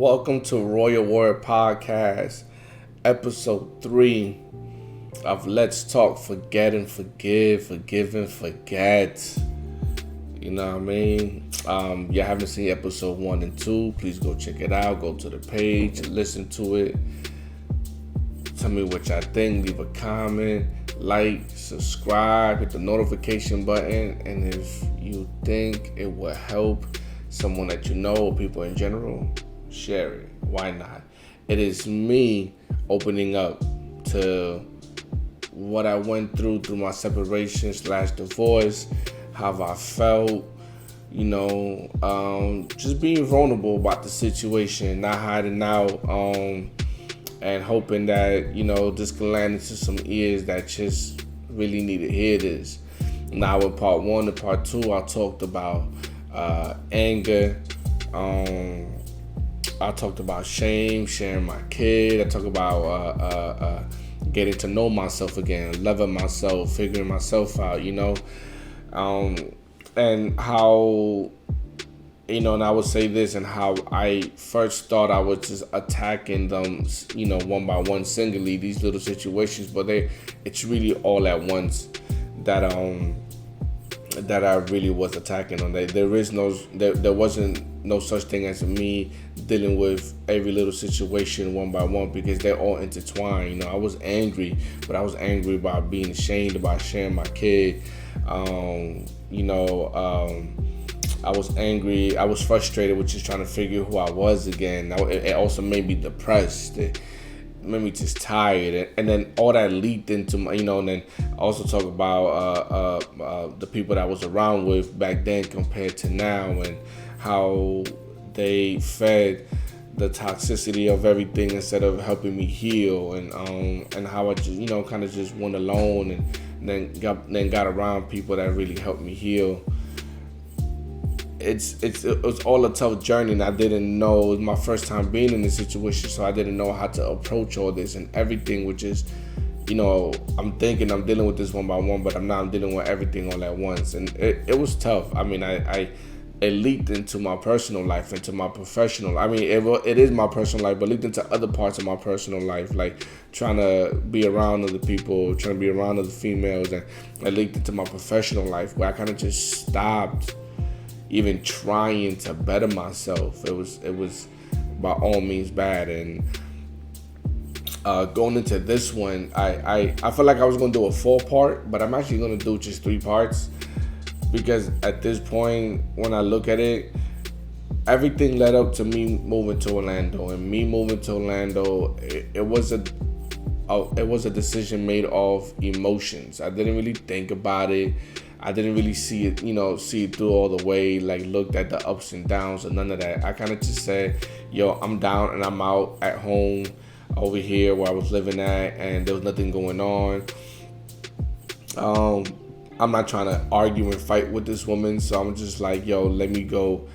Welcome to R.W.Podcast, episode 3 of Let's Talk, Forget and Forgive, Forgive and Forget. You know what I mean? You haven't seen episode 1 and 2, please go check it out. Go to the page, listen to it. Tell me what y'all think. Leave a comment, like, subscribe, hit the notification button. And if you think it will help someone that you know or people in general, share it. Why not? It is me opening up to what I went through my separation / divorce, how I felt, just being vulnerable about the situation, not hiding out, and hoping that, this can land into some ears that just really need to hear this. Now with part 1 and part 2, I talked about anger, I talked about shame, sharing my kid. I talked about getting to know myself again, loving myself, figuring myself out, and how, and I would say this, and how I first thought I was just attacking them, one by one, singly, these little situations, but it's really all at once that I really was attacking on. There wasn't no such thing as me dealing with every little situation one by one, because they're all intertwined. I was angry, but I was angry about being ashamed about sharing my kid. I was angry. I was frustrated with just trying to figure who I was again. It also made me depressed. It made me just tired, and then all that leaked into my, and then I also talk about the people that I was around with back then compared to now, and how they fed the toxicity of everything instead of helping me heal, and how I just kind of just went alone, and then got around people that really helped me heal. It was all a tough journey, and I didn't know. It was my first time being in this situation, so I didn't know how to approach all this and everything, which is, I'm thinking I'm dealing with this one by one, but I'm dealing with everything all at once, and it was tough. I mean, it leaked into my personal life, into my professional. I mean, it is my personal life, but leaked into other parts of my personal life, like trying to be around other people, trying to be around other females, and it leaked into my professional life, where I kind of just stopped even trying to better myself. It was by all means bad. And going into this one, I felt like I was going to do a 4-part, but I'm actually going to do just 3 parts, because at this point, when I look at it, everything led up to me moving to Orlando. And me moving to Orlando, it was a decision made of emotions. I didn't really think about it. I didn't really see it through all the way, like looked at the ups and downs or none of that. I kind of just said, I'm down and I'm out at home over here where I was living at, and there was nothing going on. I'm not trying to argue and fight with this woman, so I'm just like, let me go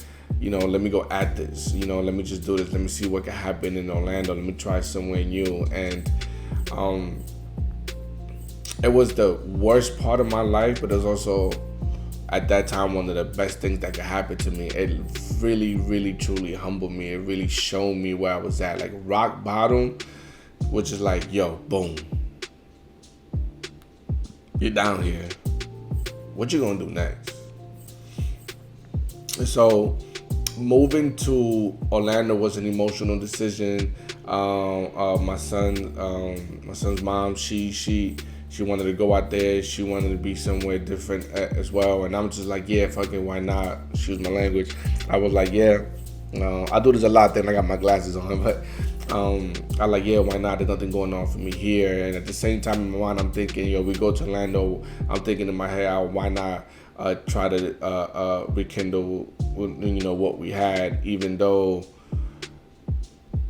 at this. Let me just do this. Let me see what can happen in Orlando. Let me try somewhere new. And it was the worst part of my life, but it was also, at that time, one of the best things that could happen to me. It really, really, truly humbled me. It really showed me where I was at, like rock bottom, which is like, boom. You're down here. What you gonna do next? So, moving to Orlando was an emotional decision. My son's mom, she wanted to go out there. She wanted to be somewhere different as well. And I'm just like, yeah, fucking why not? Excuse my language. I was like, yeah. I do this a lot then I got my glasses on. But I like, yeah, why not? There's nothing going on for me here. And at the same time in my mind, I'm thinking, we go to Orlando. I'm thinking in my head, why not try to rekindle, what we had, even though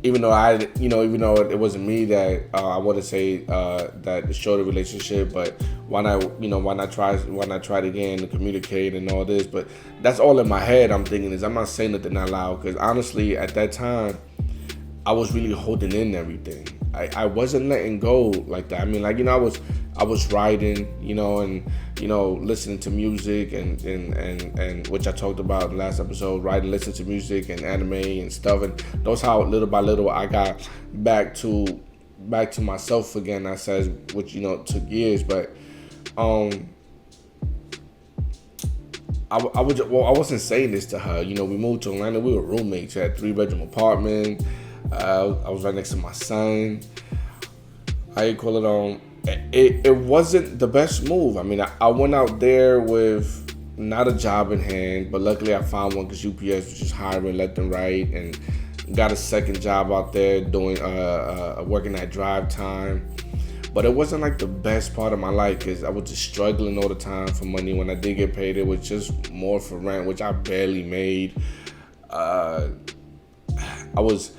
it wasn't me that I want to say that destroyed the relationship, but why not try it again to communicate and all this. But that's all in my head. I'm thinking is I'm not saying nothing out loud, because honestly at that time I was really holding in everything. I wasn't letting go like that. I mean, like, I was writing, and listening to music and which I talked about in the last episode, writing, listening to music and anime and stuff, and that's how little by little I got back to myself again. I said, which took years, but I wasn't saying this to her. We moved to Atlanta. We were roommates. We had a 3-bedroom apartment. I was right next to my son. It wasn't the best move. I mean, I went out there with not a job in hand, but luckily I found one because UPS was just hiring left and right, and got a second job out there doing working at drive time. But it wasn't like the best part of my life because I was just struggling all the time for money. When I did get paid, it was just more for rent, which I barely made. I was,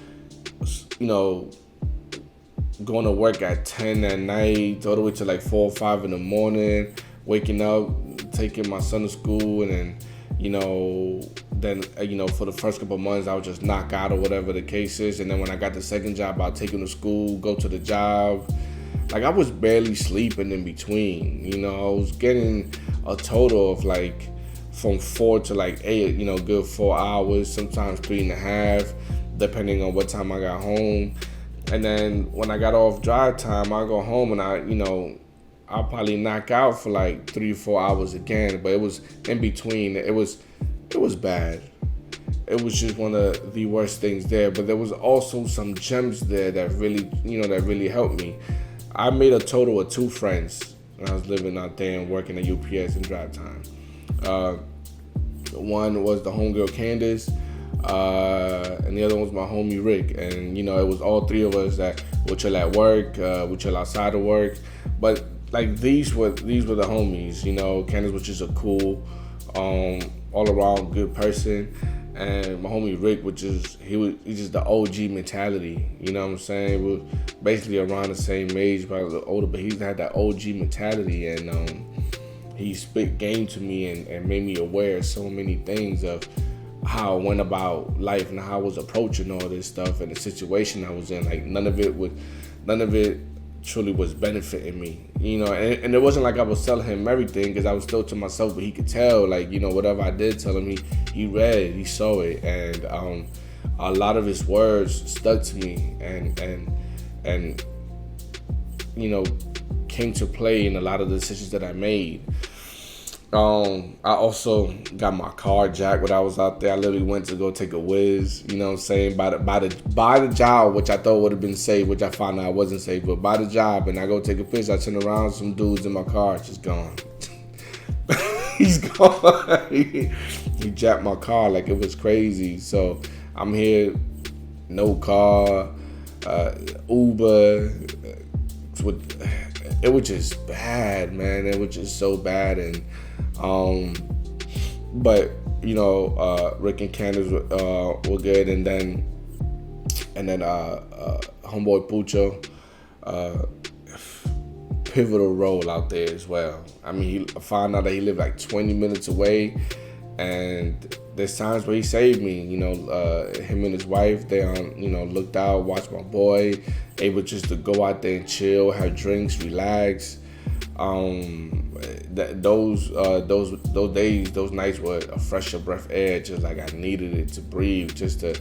going to work at 10 at night, all the way to like 4 or 5 in the morning, waking up, taking my son to school, and then, for the first couple of months, I would just knock out or whatever the case is. And then when I got the second job, I'd take him to school, go to the job. Like, I was barely sleeping in between. I was getting a total of like from 4 to like 8, good 4 hours, sometimes 3.5, depending on what time I got home. And then when I got off drive time, I go home and I'll probably knock out for like 3 or 4 hours again. But it was in between. It was bad. It was just one of the worst things there. But there was also some gems there that really helped me. I made a total of 2 friends when I was living out there and working at UPS and drive time. One was the homegirl Candace, and the other one was my homie Rick. And it was all 3 of us that would chill at work, would chill outside of work. But like these were the homies. Candace was just a cool, all around good person. And my homie Rick, he's just the OG mentality. You know what I'm saying? We're basically around the same age, probably a little older, but he's had that OG mentality, and he spit game to me and made me aware of so many things of how I went about life and how I was approaching all this stuff and the situation I was in. Like none of it truly was benefiting me, and it wasn't like I was telling him everything, because I was still to myself, but he could tell, like, whatever I did tell him, he read, he saw it, and a lot of his words stuck to me and came to play in a lot of the decisions that I made. I also got my car jacked when I was out there. I literally went to go take a whiz, by the job, which I thought would have been safe, which I found out wasn't safe, but by the job, and I go take a piss, I turn around, some dudes in my car just gone. He's gone. He jacked my car like it was crazy. So I'm here, no car, Uber. It was just bad, man. It was just so bad, and but Rick and Candace were good, and then homeboy Pucho, pivotal role out there as well. I mean, I found out that he lived like 20 minutes away, and there's times where he saved me. Him and his wife, they looked out, watched my boy, able just to go out there and chill, have drinks, relax. Those days, those nights were a fresher breath of air, just like I needed it to breathe, just to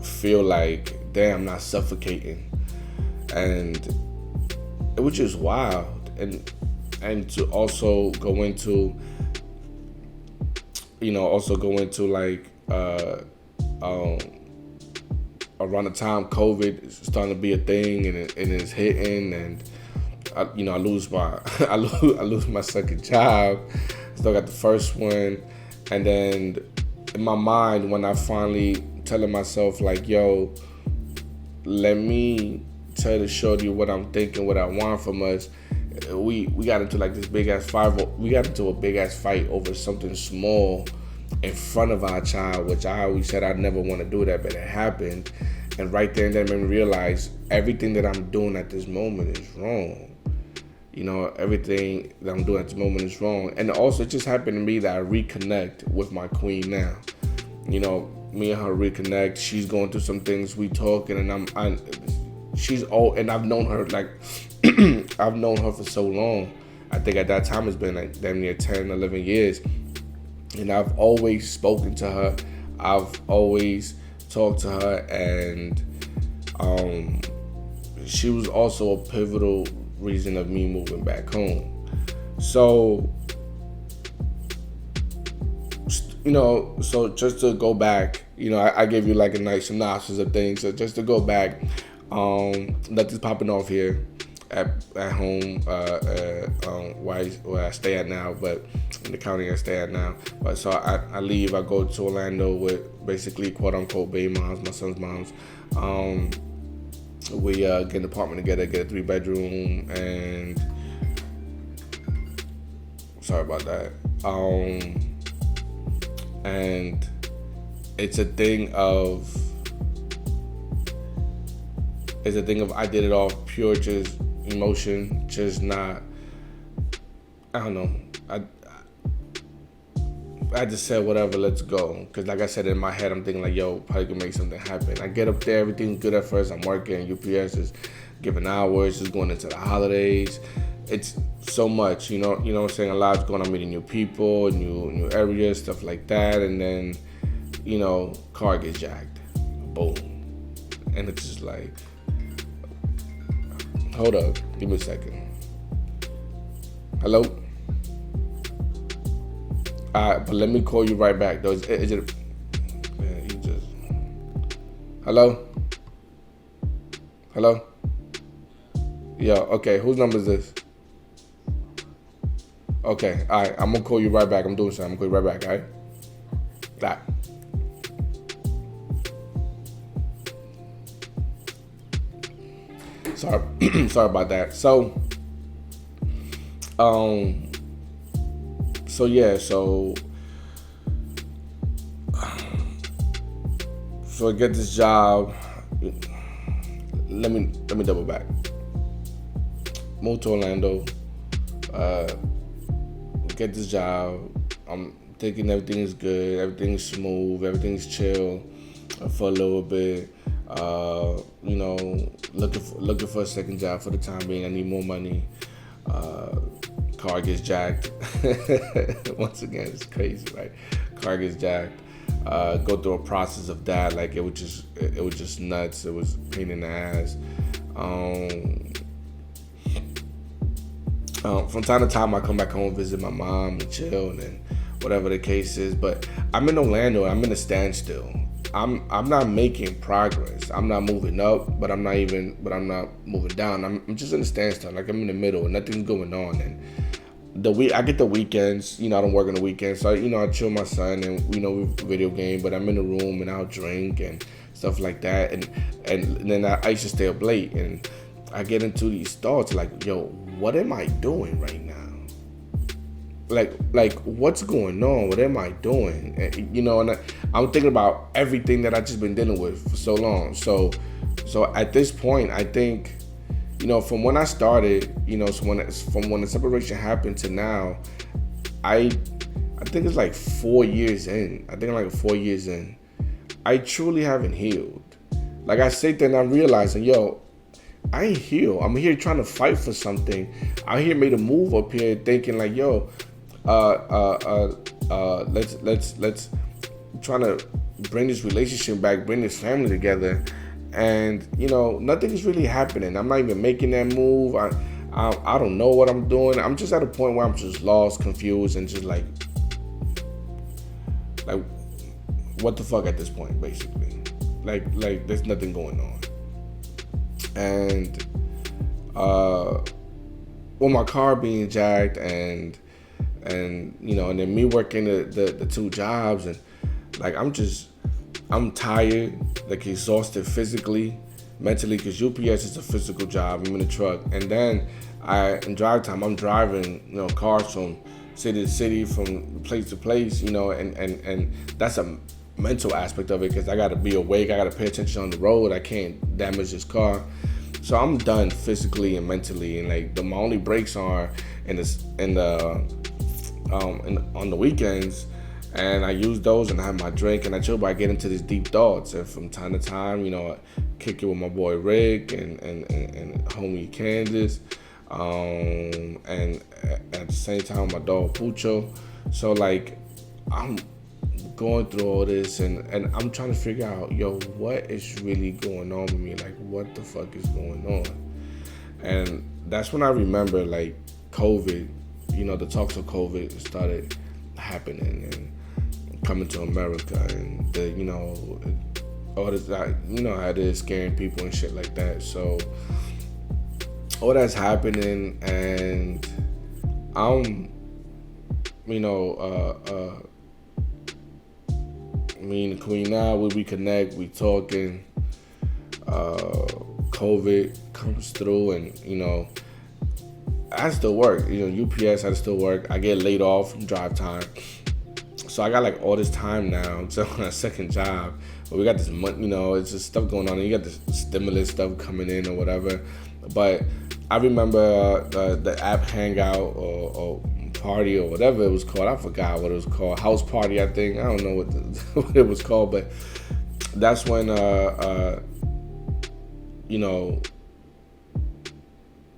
feel like, damn, I'm not suffocating. And it was just wild, and to also go into like around the time COVID is starting to be a thing, and it's hitting, and I lose my second job. Still got the first one, and then in my mind, when I finally telling myself like, yo, let me tell the shorty what I'm thinking, what I want from us. We got into like this big ass fight. We got into a big ass fight over something small in front of our child, which I always said I'd never want to do that, but it happened. And right there and then made me realize everything that I'm doing at this moment is wrong. Everything that I'm doing at this moment is wrong. And also, it just happened to me that I reconnect with my queen now. Me and her reconnect. She's going through some things, we talking, and she's old, and I've known her like I've known her for so long. I think at that time it's been like damn near 10, 11 years. And I've always spoken to her. I've always talked to her, and she was also a pivotal reason of me moving back home. So, so just to go back, I gave you like a nice synopsis of things. So just to go back, nothing's popping off here at home, where I stay at now, but in the county I stay at now. But so I leave, I go to Orlando with basically quote unquote baby moms, my son's moms. We get an apartment together, get a 3-bedroom, and sorry about that. And it's a thing of I did it off pure just emotion, just not, I don't know. I just said whatever, let's go. Because like I said, in my head, I'm thinking like, yo, probably can make something happen. I get up there, everything's good at first. I'm working, UPS is giving hours, just going into the holidays. It's so much, you know what I'm saying? A lot's going on, meeting new people, new areas, stuff like that. And then, car gets jacked. Boom. And it's just like, hold up, give me a second. Hello? But let me call you right back, though. Is it? Man, you just. Hello? Hello? Yo, okay. Whose number is this? Okay, all right. I'm gonna call you right back. I'm doing something. I'm gonna call you right back. All right. Sorry. Sorry about that. So I get this job. Let me double back. Move to Orlando. Get this job. I'm thinking everything's good, everything's smooth, everything's chill for a little bit. Looking for a second job for the time being. I need more money. Car gets jacked. Once again, it's crazy, right? Car gets jacked. Go through a process of that. Like it was just nuts. It was a pain in the ass. From time to time, I come back home, visit my mom, and chill, and whatever the case is. But I'm in Orlando. I'm in a standstill. I'm not making progress. I'm not moving up, but I'm not moving down. I'm just in a standstill. Like I'm in the middle, and nothing's going on. And I get the weekends. I don't work on the weekends, so I chill with my son, and we video game. But I'm in the room, and I'll drink and stuff like that. And then I used to stay up late, and I get into these thoughts like, yo, what am I doing right now? Like what's going on? What am I doing? And I'm thinking about everything that I've just been dealing with for so long. So at this point, I think, from when I started, from when the separation happened to now, I think it's like 4 years in. I think I'm like 4 years in. I truly haven't healed. Like I sit there and I'm realizing, yo, I ain't healed. I'm here trying to fight for something. I here made a move up here thinking like, yo, let's trying to bring this relationship back, bring this family together, and nothing is really happening. I'm not even making that move. I don't know what I'm doing. I'm just at a point where I'm just lost, confused, and just like what the fuck at this point, basically. Like there's nothing going on. And my car being jacked and then me working the two jobs, and like I'm tired, like exhausted physically, mentally, because UPS is a physical job. I'm in a truck, and then in drive time I'm driving cars from city to city, from place to place, and that's a mental aspect of it, because I got to be awake, I got to pay attention on the road, I can't damage this car. So I'm done physically and mentally, and like my only breaks are on the weekends, and I use those and I have my drink and I chill, but I get into these deep thoughts, and from time to time, kick it with my boy Rick and homie Candace, and at the same time my dog Pucho. So like I'm going through all this and I'm trying to figure out, yo, what is really going on with me? Like, what the fuck is going on? And that's when I remember, like, COVID, the talks of COVID started happening and coming to America, and all this, how it is scaring people and shit like that. So all that's happening, and I'm, me and the Queen now, we reconnect, we talking. COVID comes through, and I still work. UPS, I still work. I get laid off from drive time, so I got like all this time now to a second job. But we got this money, it's just stuff going on. And you got this stimulus stuff coming in or whatever. But I remember the app Hangout or party or whatever it was called. I forgot what it was called. House party, I think. I don't know what it was called, but that's when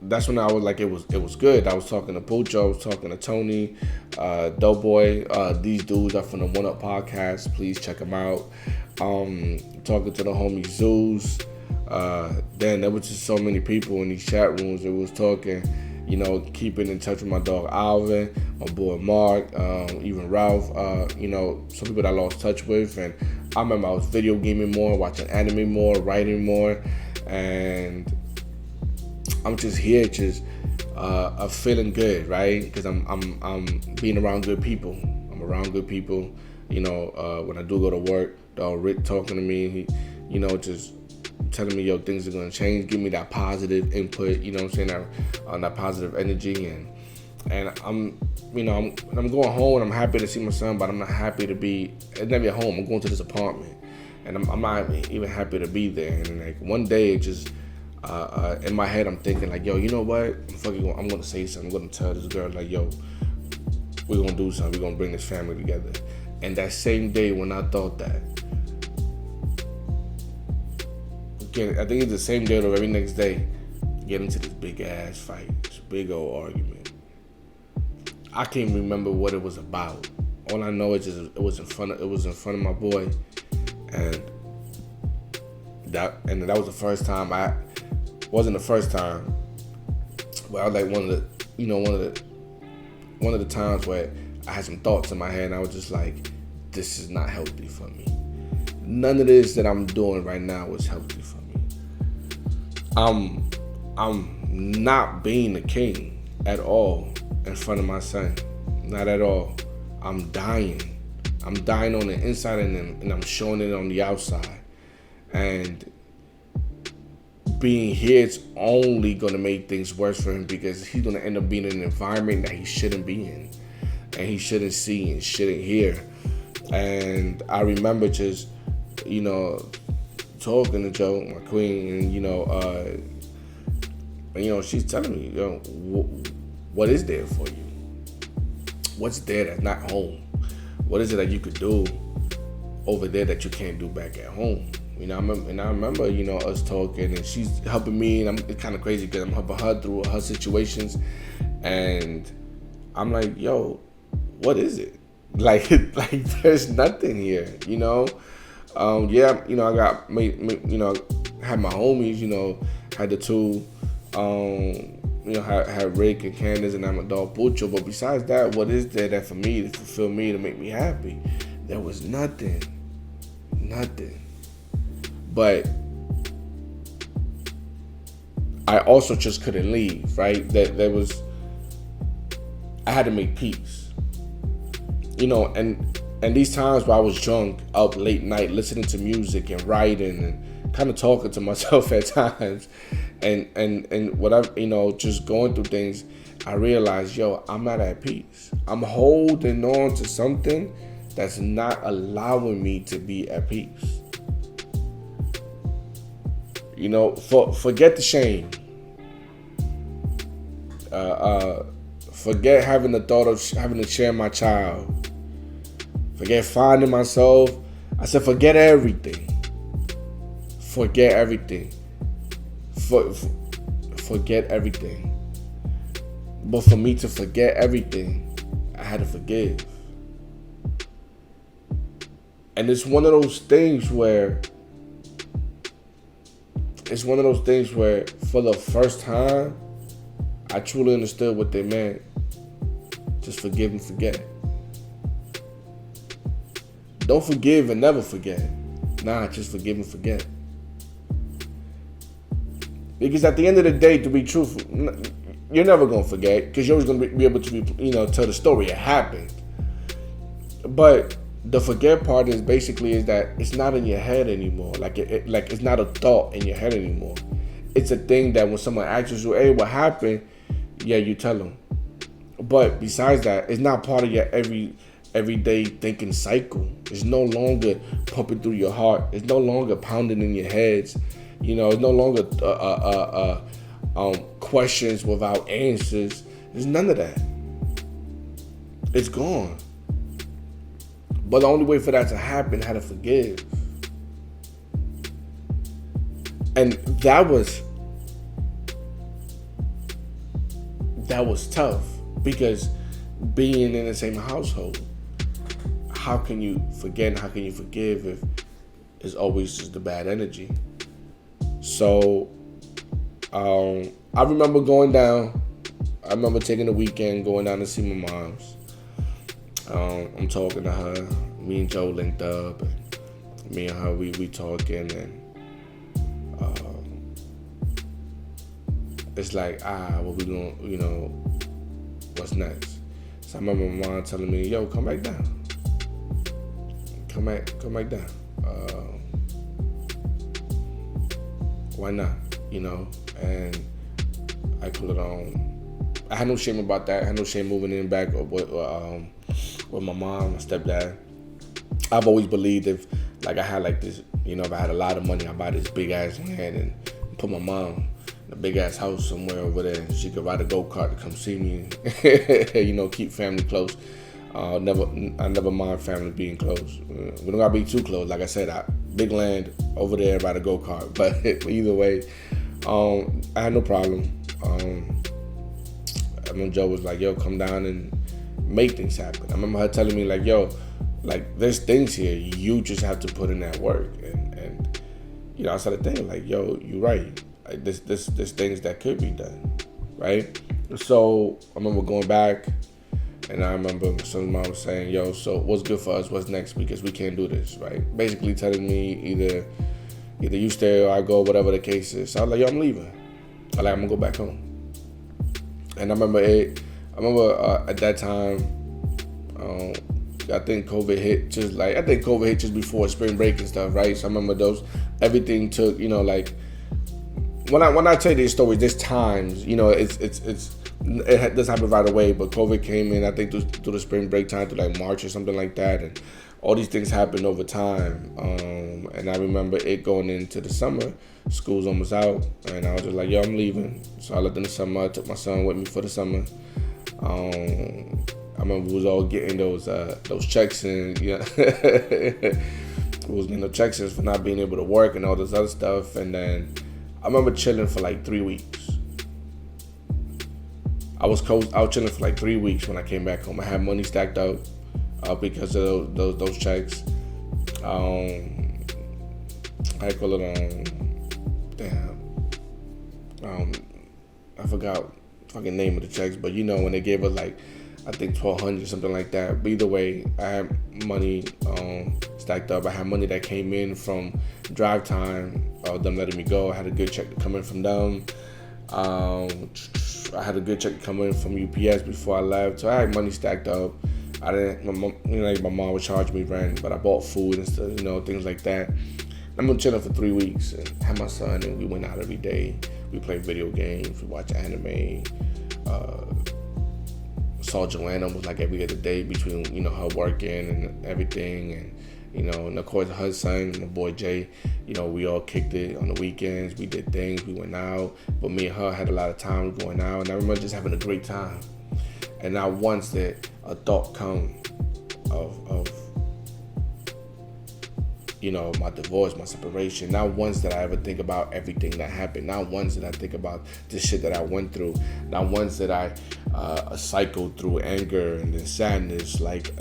that's when I was like, it was good. I was talking to Pucho, I was talking to Tony, Doughboy. These dudes are from the R.W.Podcast. Please check them out. Talking to the homie Zeus. Then there was just so many people in these chat rooms that was talking. Keeping in touch with my dog Alvin, my boy Mark, even Ralph, some people that I lost touch with. And I remember I was video gaming more, watching anime more, writing more, and I'm just here, feeling good, right? Because I'm being around good people. I'm around good people. When I do go to work, dog Rick talking to me, he, just telling me, yo, things are gonna change, give me that positive input, that positive energy, and I'm going home, and I'm happy to see my son, but I'm not happy to be never at home. I'm going to this apartment, and I'm not even happy to be there. And like one day, it just in my head, I'm thinking like, yo, you know what? I'm gonna say something. I'm gonna tell this girl like, yo, we're gonna do something. We're gonna bring this family together. And that same day when I thought that, I think it's the same day or the very next day, get into this big ass fight, this big old argument. I can't remember what it was about. All I know is it was in front of my boy, and that was the first time. Wasn't the first time, but I was like one of the times where I had some thoughts in my head, and I was just like, this is not healthy for me. None of this that I'm doing right now is healthy for me. I'm not being the king at all in front of my son. Not at all. I'm dying. I'm dying on the inside, and I'm showing it on the outside. And being here, it's only gonna make things worse for him, because he's gonna end up being in an environment that he shouldn't be in, and he shouldn't see and shouldn't hear. And I remember just, talking to Joe, my queen, and she's telling me, what is there for you? What's there that's not home? What is it that you could do over there that you can't do back at home? I remember, us talking, and she's helping me, and it's kind of crazy because I'm helping her through her situations, and I'm like, yo, what is it? Like there's nothing here, I got had my homies, had the two, had Rick and Candace, and I'm a dog Pucho. But besides that, what is there that for me to fulfill me, to make me happy? There was nothing. But I also just couldn't leave, right? I had to make peace, and these times where I was drunk, up late night, listening to music and writing and kind of talking to myself at times, and whatever, just going through things, I realized, yo, I'm not at peace. I'm holding on to something that's not allowing me to be at peace. Forget the shame. Forget having the thought of having to share my child. Forget finding myself. I said, forget everything. forget everything. Forget everything. But for me to forget everything, I had to forgive. And it's one of those things where for the first time, I truly understood what they meant. Just forgive and forget. Don't forgive and never forget. Nah, just forgive and forget. Because at the end of the day, to be truthful, you're never going to forget, because you're always going to be able to, tell the story. It happened. But the forget part is that it's not in your head anymore. Like it's not a thought in your head anymore. It's a thing that when someone asks you, hey, what happened? Yeah, you tell them. But besides that, it's not part of your everyday thinking cycle. It's no longer pumping through your heart. It's no longer pounding in your heads. It's no longer questions without answers. There's none of that. It's gone. But the only way for that to happen had to forgive. And that was tough, because being in the same household, how can you forget and how can you forgive if it's always just the bad energy? So I remember going down. I remember taking the weekend, going down to see my mom's. I'm talking to her. Me and Joe linked up. And me and her, we talking, and it's like, what we doing? What's next? So I remember my mom telling me, "Yo, come back down. Come back down. Why not? And I put it on. I had no shame about that. I had no shame moving in back with my mom, my stepdad. I've always believed if I had this, if I had a lot of money, I'd buy this big ass land and put my mom in a big ass house somewhere over there, and she could ride a go-kart to come see me. Keep family close. I never mind family being close. We don't gotta be too close. Like I said, big land over there, ride a go-kart. But either way, I had no problem. I remember Joe was like, "Yo, come down and make things happen." I remember her telling me "Yo, there's things here. You just have to put in that work." And I started thinking "Yo, you're right. There's things that could be done, right?" So I remember going back, and I remember my son's mom was saying, "Yo, so what's good for us? What's next? Because we can't do this," right? Basically telling me either you stay or I go, whatever the case is. So I was like, "Yo, I'm leaving. I'm gonna go back home." And I remember at that time, I think COVID hit just before spring break and stuff, right? So I remember everything took, when I tell you these stories, there's times, it doesn't happen right away, but COVID came in, I think through the spring break time, through March or something like that, and all these things happened over time. And I remember it going into the summer, school's almost out, and I was just "Yo, I'm leaving." So I left in the summer. I took my son with me for the summer. I remember we was all getting those checks in, we was getting those checks in for not being able to work and all this other stuff. And then I remember chilling for 3 weeks. I was chilling for 3 weeks when I came back home. I had money stacked up because of those checks. I call it I forgot the fucking name of the checks, but when they gave us I think $1,200, something like that. But either way, I had money stacked up. I had money that came in from drive time, them letting me go. I had a good check to come in from them. I had a good check to come in from UPS before I left. So I had money stacked up. I didn't, my mom would charge me rent, but I bought food and stuff, things like that. I'm chilling for 3 weeks and had my son, and we went out every day. We played video games, we watched anime. Saw Joanna was every other day between her working and everything, and of course her son, my boy Jay, we all kicked it on the weekends. We did things, we went out, but me and her had a lot of time going out, and I remember just having a great time. And not once did a thought come of my divorce, my separation. Not once did I ever think about everything that happened. Not once did I think about the shit that I went through. Not once did I cycle through anger and then sadness. Like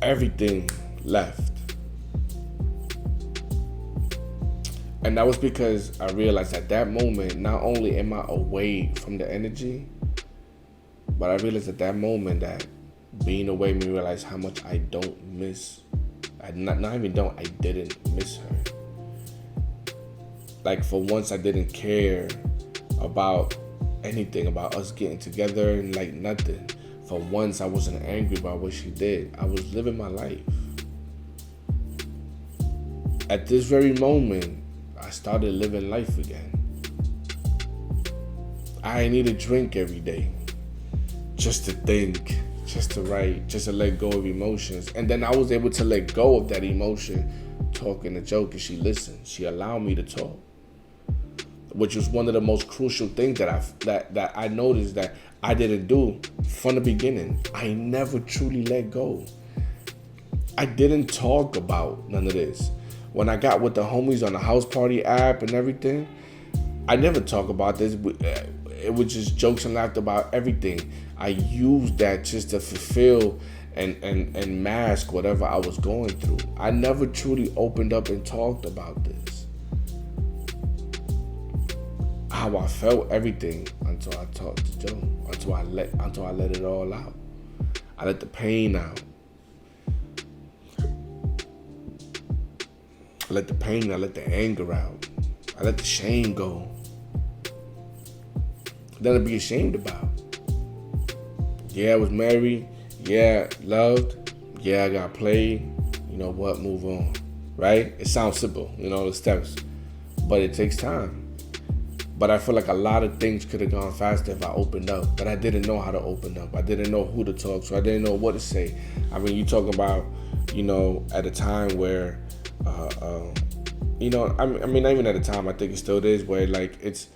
everything left. And that was because I realized at that moment, not only am I away from the energy, but I realized at that moment that being away made me realize how much I don't miss. I didn't miss her. Like, for once, I didn't care about anything, about us getting together, and like nothing. For once, I wasn't angry about what she did. I was living my life. At this very moment, I started living life again. I need a drink every day just to think, just to write, just to let go of emotions. And then I was able to let go of that emotion, talking a joke, and she listened. She allowed me to talk, which was one of the most crucial things that I noticed that I didn't do from the beginning. I never truly let go. I didn't talk about none of this. When I got with the homies on the house party app and everything, I never talk about this. It was just jokes and laughter about everything. I used that just to fulfill and mask whatever I was going through. I never truly opened up and talked about this. How I felt, everything, until I talked to Joe. Until I let it all out. I let the pain out. I let the pain, I let the anger out. I let the shame go. Nothing to be ashamed about. Yeah, I was married. Yeah, loved. Yeah, I got played. You know what? Move on. Right? It sounds simple, the steps. But it takes time. But I feel like a lot of things could have gone faster if I opened up. But I didn't know how to open up. I didn't know who to talk to. I didn't know what to say. I mean, you talk about, at a time where, not even at a time, I think it still is, where like it's,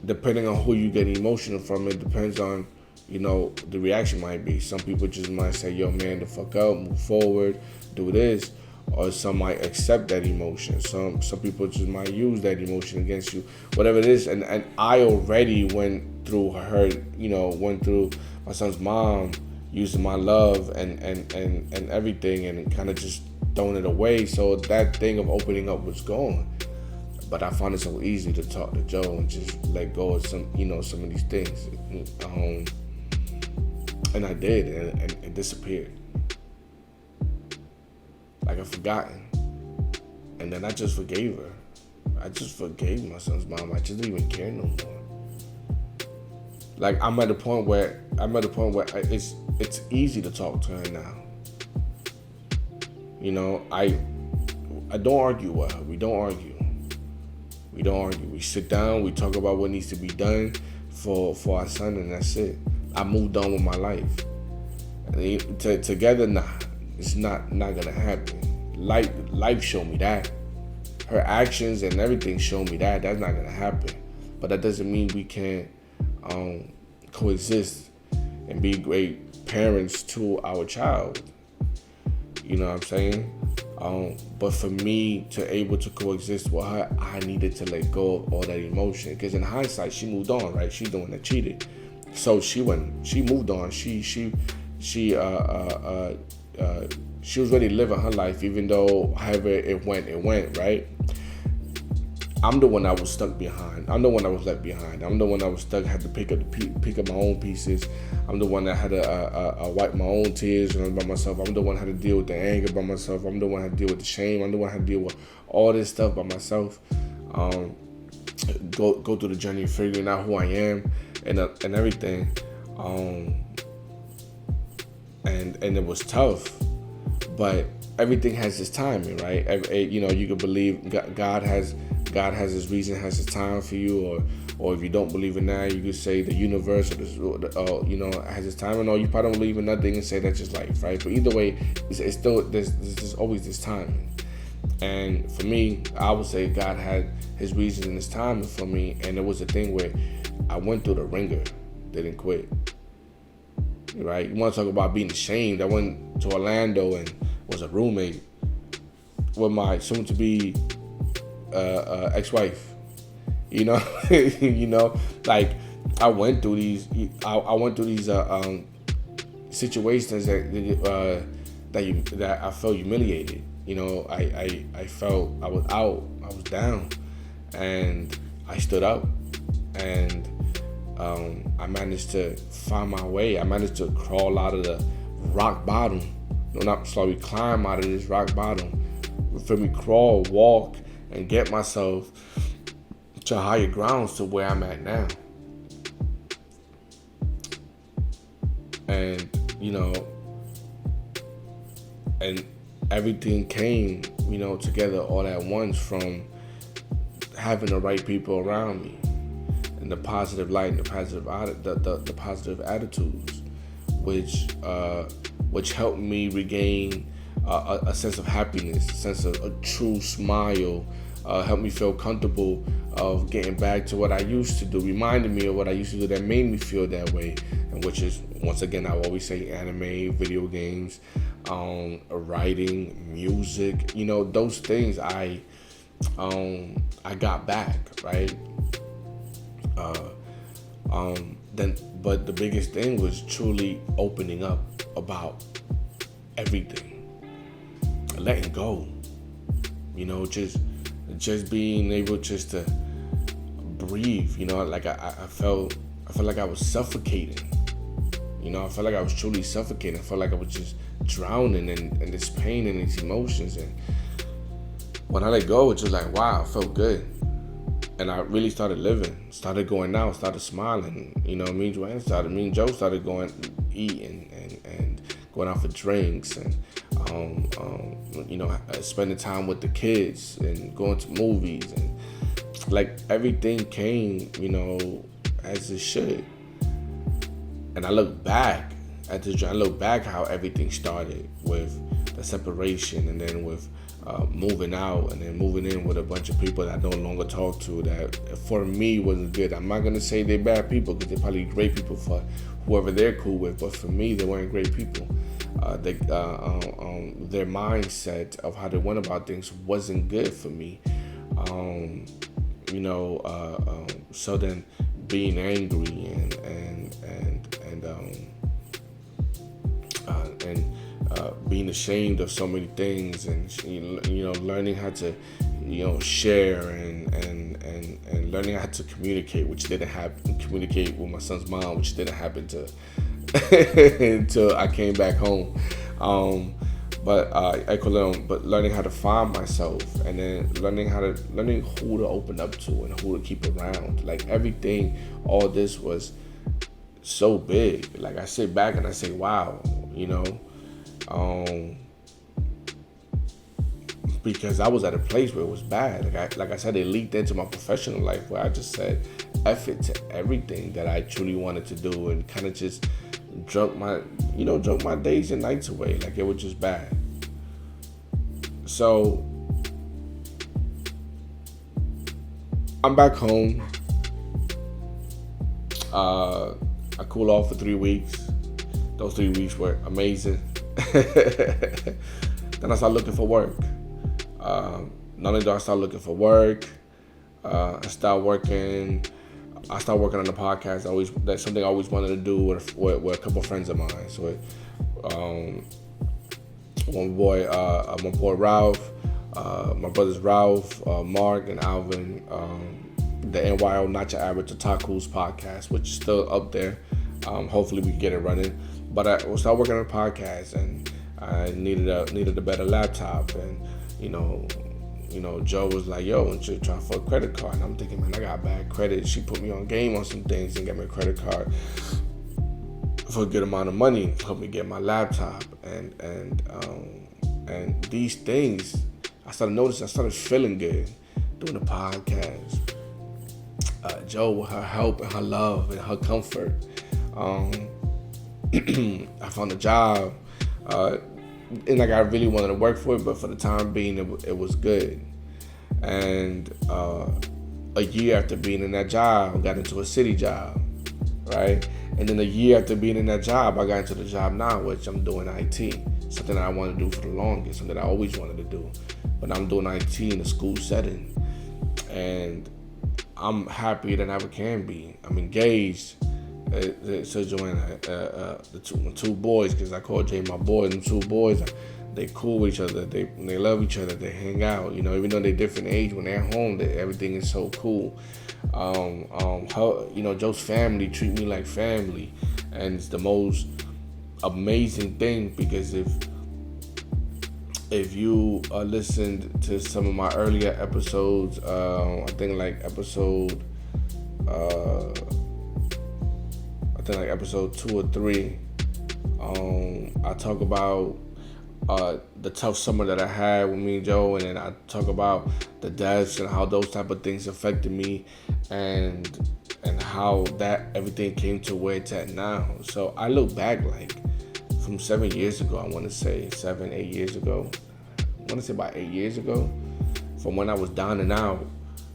depending on who you get emotional from, it depends on, the reaction might be. Some people just might say, yo, man, the fuck up, move forward, do this. Or some might accept that emotion. Some people just might use that emotion against you, whatever it is. And I already went through went through my son's mom using my love and everything and kind of just throwing it away. So that thing of opening up was gone. But I found it so easy to talk to Joe and just let go of some of these things. And I did, and it disappeared. Like I've forgotten. And then I just forgave her. I just forgave my son's mom. I just didn't even care no more. Like I'm at a point where it's easy to talk to her now. I don't argue with her. We don't argue. We sit down, we talk about what needs to be done for our son, and that's it. I moved on with my life. Together, nah. It's not gonna happen. Life showed me that. Her actions and everything showed me that. That's not gonna happen. But that doesn't mean we can't coexist and be great parents to our child. You know what I'm saying? But for me to able to coexist with her, I needed to let go of all that emotion. Because in hindsight, she moved on, right? She's the one that cheated. So she moved on. She was ready to live her life, even though however it went, right? I'm the one that was stuck behind. I'm the one that was left behind. I'm the one that was stuck, had to pick up my own pieces. I'm the one that had to wipe my own tears by myself. I'm the one that had to deal with the anger by myself. I'm the one that had to deal with the shame. I'm the one that had to deal with all this stuff by myself. Go through the journey of figuring out who I am and everything. And it was tough, but everything has its timing, right? You can believe God has his reason, has his time for you, or if you don't believe in that, you could say the universe has its time, or you probably don't believe in nothing and say that's just life, right? But either way, it's still there's always this timing. And for me, I would say God had his reasons and his timing for me, and it was a thing where I went through the ringer, didn't quit. Right? You want to talk about being ashamed? I went to Orlando and was a roommate with my soon-to-be ex-wife. You know, like I went through these situations that I felt humiliated. You know, I felt I was out, I was down, and I stood up, and I managed to find my way. I managed to crawl out of the rock bottom. No, not slowly climb out of this rock bottom. For me, crawl, walk, and get myself to higher grounds to where I'm at now. And, you know, and everything came, you know, together all at once from having the right people around me and the positive light and the positive attitudes, which helped me regain a sense of happiness, a sense of a true smile, helped me feel comfortable of getting back to what I used to do, reminded me of what I used to do that made me feel that way, and which is, once again, I always say anime, video games, writing, music, you know, those things I got back, right? But the biggest thing was truly opening up about everything, letting go, you know, just being able just to breathe, you know, like I felt like I was suffocating, you know, I felt like I was truly suffocating. I felt like I was just drowning in this pain and these emotions. And when I let go, it's just like, wow, it felt good. And I really started living, started going out, started smiling. You know, me and Joe started going eating and going out for drinks and you know, spending time with the kids and going to movies, and like everything came, you know, as it should. And I look back at this, I look back how everything started with the separation, and then with moving out, and then moving in with a bunch of people that I no longer talk to, that for me wasn't good. I'm not gonna say they're bad people, because they're probably great people for whoever they're cool with, but for me, they weren't great people. Their mindset of how they went about things wasn't good for me. You know, so then being angry and being ashamed of so many things, and you know, learning how to, you know, share and learning how to communicate, which didn't happen. Communicate with my son's mom, which didn't happen until I came back home. But learning how to find myself, and then learning who to open up to and who to keep around. Like everything, all this was so big. Like I sit back and I say, wow, you know, because I was at a place where it was bad. Like I said, it leaked into my professional life, where I just said F it to everything that I truly wanted to do, and kind of just drunk my days and nights away. Like it was just bad. So I'm back home. I cool off for 3 weeks. Those 3 weeks were amazing. Then I started looking for work. Not only do I start looking for work, I started working on the podcast. That's something I always wanted to do with a couple of friends of mine. So, my boy Ralph, my brothers Ralph, Mark, and Alvin, the NYO Not Your Average R.W.Podcast podcast, which is still up there. Hopefully we can get it running. But I will start working on a podcast, and I needed a better laptop, and you know, Joe was like, yo, why don't you try for a credit card? And I'm thinking, man, I got bad credit. She put me on game on some things and got me a credit card for a good amount of money, helped me get my laptop. And these things, I started feeling good doing the podcast. Joe, with her help and her love and her comfort. I found a job. And like I really wanted to work for it, but for the time being, it was good. And a year after being in that job, I got into a city job, right? And then a year after being in that job, I got into the job now, which I'm doing IT. something that I wanted to do for the longest, something that I always wanted to do. But I'm doing IT in a school setting, and I'm happier than I ever can be. I'm engaged. So join the two boys, because I call Jay my boys. And two boys, they cool with each other. They love each other. They hang out. You know, even though they're different age, when they're home, everything is so cool. Joe's family treat me like family, and it's the most amazing thing, because if you listened to some of my earlier episodes, I think like episode 2 or 3, I talk about the tough summer that I had with me and Joe, and then I talk about the deaths and how those type of things affected me, and how that everything came to where it's at now. So I look back, like, from 7 years ago, I want to say 8 years ago. I want to say about 8 years ago, from when I was down and out,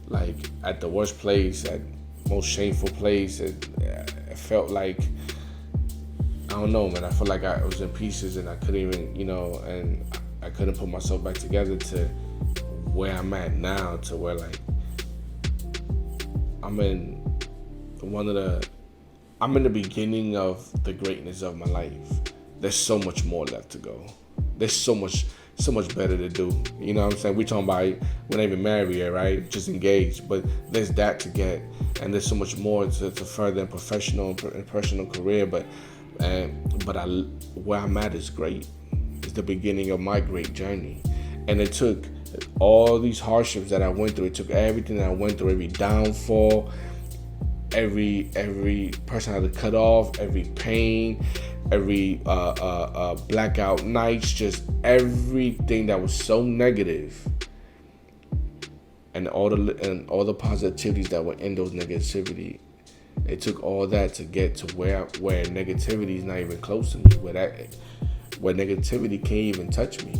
like at the worst place, at most shameful place. It felt like, I don't know, man. I felt like I was in pieces, and I couldn't even, and I couldn't put myself back together to where I'm at now, to where, like, I'm in the beginning of the greatness of my life. There's so much more left to go. There's so much better to do. You know what I'm saying? We're talking about, we're not even married yet, right? Just engaged. But there's that to get, and there's so much more to further in professional and personal career. But where I'm at is great. It's the beginning of my great journey. And it took all these hardships that I went through. It took everything that I went through, every downfall, every person I had to cut off, every pain, every blackout nights, just everything that was so negative, and all the positivities that were in those negativity. It took all that to get to where negativity is not even close to me, where negativity can't even touch me.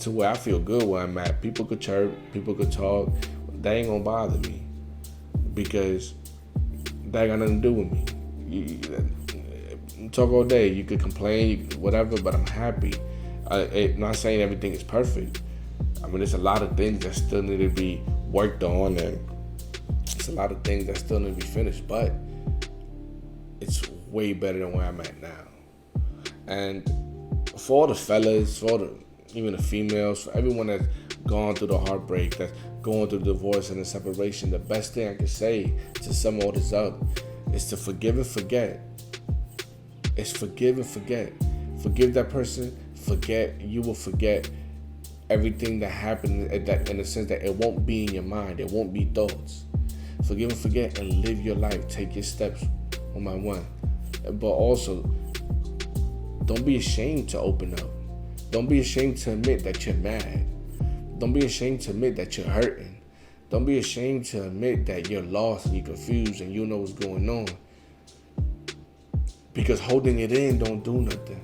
To where I feel good where I'm at. People could chirp, people could talk, they ain't gonna bother me, because that ain't got nothing to do with me. You talk all day, you could complain, whatever, but I'm happy. I'm not saying everything is perfect. I mean, there's a lot of things that still need to be worked on, and it's a lot of things that still need to be finished, but it's way better than where I'm at now. And for all the fellas, even the females, for everyone that's gone through the heartbreak, that's going through the divorce and the separation, the best thing I can say to sum all this up is to forgive and forget. It's forgive and forget. Forgive that person. You will forget everything that happened, in the sense that it won't be in your mind. It won't be thoughts. Forgive and forget, and live your life. Take your steps one by one. But also, don't be ashamed to open up. Don't be ashamed to admit that you're mad. Don't be ashamed to admit that you're hurting. Don't be ashamed to admit that you're lost and you're confused and you know what's going on. Because holding it in don't do nothing.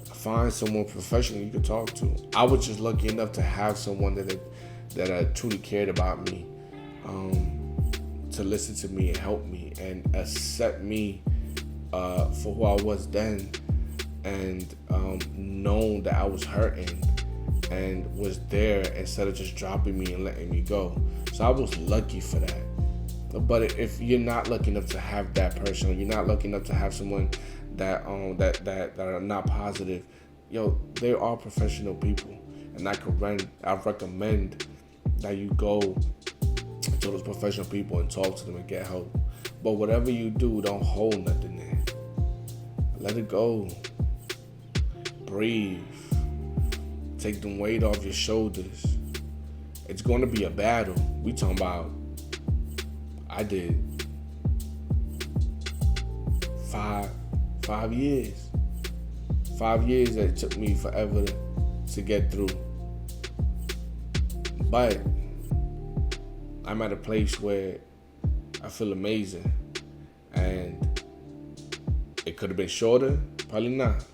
Find someone professional you can talk to. I was just lucky enough to have someone that truly cared about me, to listen to me and help me and accept me for who I was then, and known that I was hurting and was there instead of just dropping me and letting me go. So I was lucky for that. But if you're not lucky enough to have that person, or you're not lucky enough to have someone that are not positive, there are professional people, and I recommend that you go to those professional people and talk to them and get help. But whatever you do, don't hold nothing there. Let it go. Breathe. Take the weight off your shoulders. It's going to be a battle. We talking about, I did 5 years. 5 years that it took me forever to get through. But I'm at a place where I feel amazing. And it could have been shorter, probably not.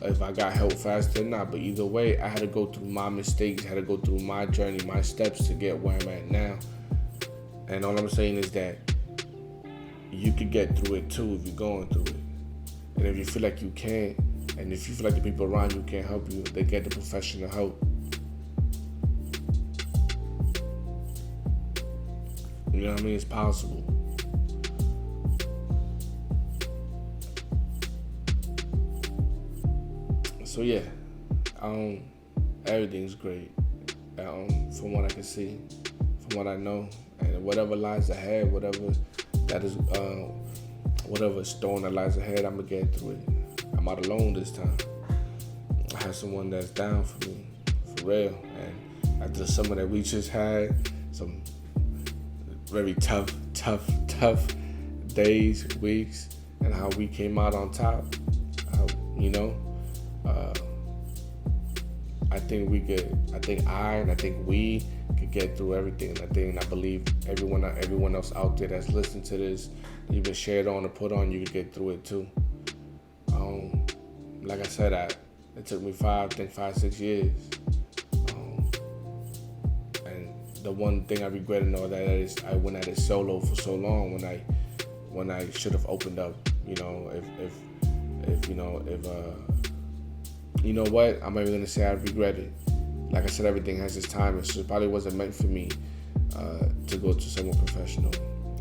If I got help faster, not. But either way, I had to go through my mistakes, had to go through my journey, my steps to get where I'm at now. And all I'm saying is that you could get through it too if you're going through it. And if you feel like you can't, and if you feel like the people around you can't help you, they get the professional help. You know what I mean? It's possible. So yeah, everything's great. From what I can see, from what I know, and whatever lies ahead, whatever storm that lies ahead, I'm gonna get through it. I'm not alone this time. I have someone that's down for me, for real. And after the summer that we just had, some very tough days, weeks, and how we came out on top, I think we could get through everything. I believe everyone else out there that's listening to this, even shared on or put on, you could get through it too. Like I said, it took me 6 years. And the one thing I regret in all that is I went at it solo for so long when I should have opened up. You know what? I'm not even gonna say I regret it. Like I said, everything has its time. It probably wasn't meant for me to go to someone professional.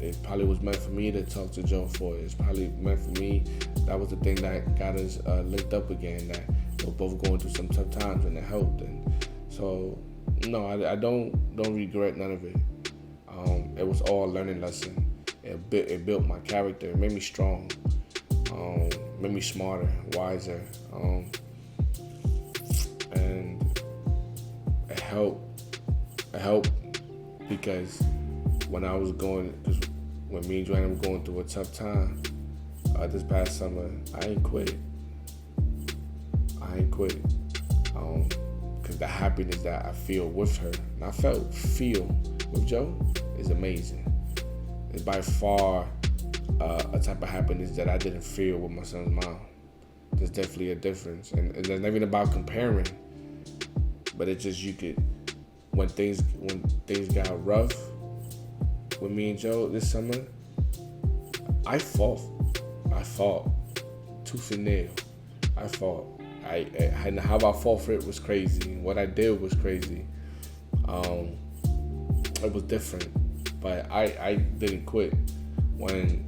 It probably was meant for me to talk to Joe Ford. It's probably meant for me. That was the thing that got us linked up again. That we were both going through some tough times, and it helped. And so, no, I don't regret none of it. It was all a learning lesson. It built my character. It made me strong. Made me smarter, wiser. And it helped because when me and Joanna were going through a tough time this past summer, I ain't quit. Because the happiness that I feel with her, and I feel with Joe, is amazing. It's by far a type of happiness that I didn't feel with my son's mom. There's definitely a difference, and it's not even about comparing, but it's just when things got rough with me and Joe this summer, I fought tooth and nail. I fought. And how I fought for it was crazy. What I did was crazy. It was different, but I didn't quit. When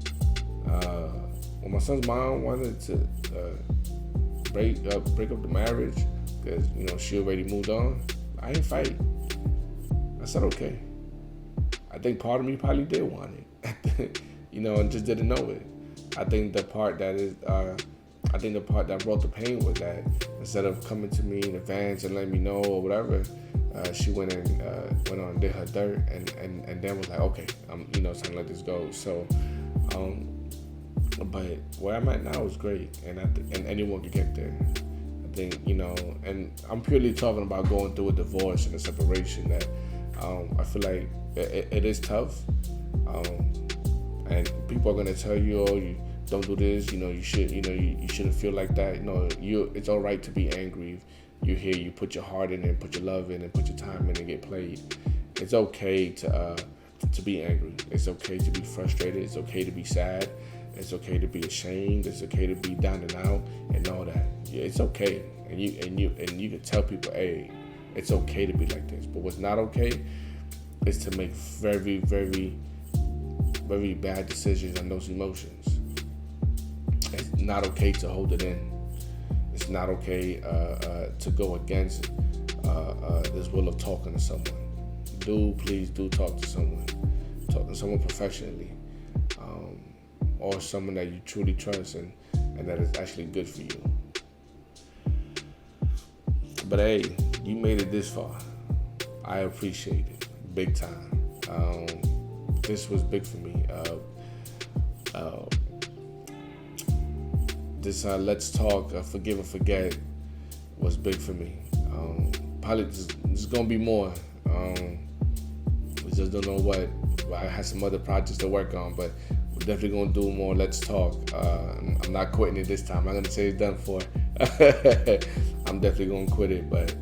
my son's mom wanted to break up the marriage because she already moved on, I didn't fight. I said okay. I think part of me probably did want it, and just didn't know it. I think the part that brought the pain was that instead of coming to me in advance and letting me know or whatever, she went on and did her dirt and then was like, okay, it's time to let this go. So, but where I'm at now is great, and anyone can get there. I think, and I'm purely talking about going through a divorce and a separation that I feel like it is tough, and people are gonna tell you, oh, you don't do this, you shouldn't feel like that. It's all right to be angry. You're here, you put your heart in and put your love in and put your time in and get played. It's okay to be angry. It's okay to be frustrated. It's okay to be sad. It's okay to be ashamed. It's okay to be down and out and all that. Yeah, it's okay. And you can tell people, hey, it's okay to be like this. But what's not okay is to make very, very, very bad decisions on those emotions. It's not okay to hold it in. It's not okay to go against this will of talking to someone. Please do talk to someone. Talk to someone professionally, or someone that you truly trust and that is actually good for you. But hey, you made it this far. I appreciate it big time. This was big for me. This Let's Talk, Forgive and Forget was big for me. Probably there's gonna be more. We just don't know what. I had some other projects to work on, but we're definitely gonna do more Let's Talk. I'm not quitting it this time. I'm not gonna say it's done for. I'm definitely gonna quit it, but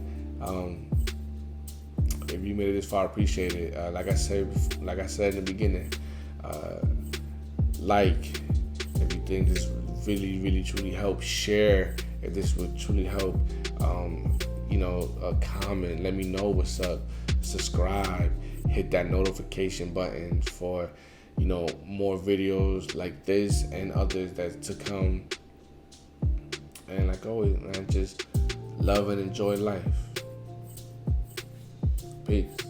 if you made it this far, I appreciate it. Like I said in the beginning, if you think this really, really, truly help. Share if this would truly help. Comment. Let me know what's up. Subscribe. Hit that notification button for, more videos like this and others that's to come. And like always, man, just love and enjoy life. Peace.